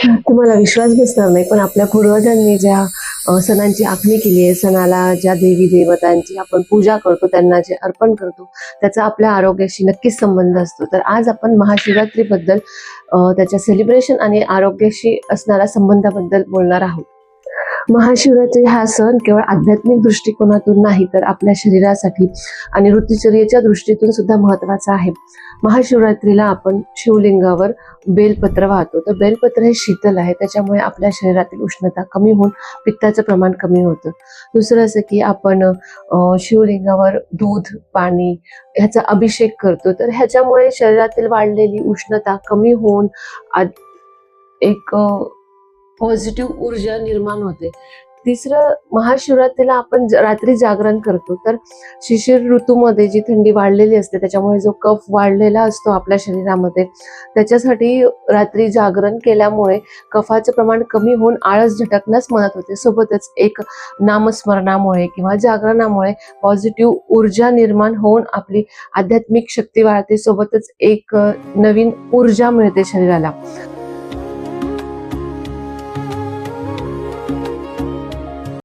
तुम्हाला विश्वास बसणार नाही, पण आपल्या पूर्वजांनी ज्या सणांची आखणी केली आहे, सणाला ज्या देवी देवतांची आपण पूजा करतो, त्यांना जे अर्पण करतो, त्याचा आपल्या आरोग्याशी नक्कीच संबंध असतो. तर आज आपण महाशिवरात्रीबद्दल त्याच्या सेलिब्रेशन आणि आरोग्याशी असणाऱ्या संबंधाबद्दल बोलणार आहोत. महाशिवरात्री हा सण केवळ आध्यात्मिक दृष्टिकोनातून नाही, तर आपल्या शरीरासाठी आणि ऋतुचर्येच्या दृष्टीतून सुद्धा महत्वाचा आहे. महाशिवरात्रीला आपण शिवलिंगावर बेलपत्र वाहतो. तर बेलपत्र हे शीतल आहे, त्याच्यामुळे आपल्या शरीरातील उष्णता कमी होऊन पित्ताचं प्रमाण कमी होतं. दुसरं असं की आपण शिवलिंगावर दूध, पाणी ह्याचा अभिषेक करतो. तर ह्याच्यामुळे शरीरातील वाढलेली उष्णता कमी होऊन एक पॉझिटिव्ह ऊर्जा निर्माण होते. तिसरं, महाशिवरात्रीला आपण रात्री जागरण करतो. तर शिशिर ऋतूमध्ये जी थंडी वाढलेली असते, त्याच्यामुळे जो कफ वाढलेला असतो आपल्या शरीरामध्ये, त्याच्यासाठी रात्री जागरण केल्यामुळे कफाचं प्रमाण कमी होऊन आळस झटकण्यास मदत होते. सोबतच एक नामस्मरणामुळे किंवा जागरणामुळे पॉझिटिव्ह ऊर्जा निर्माण होऊन आपली आध्यात्मिक शक्ती वाढते. सोबतच एक नवीन ऊर्जा मिळते शरीराला.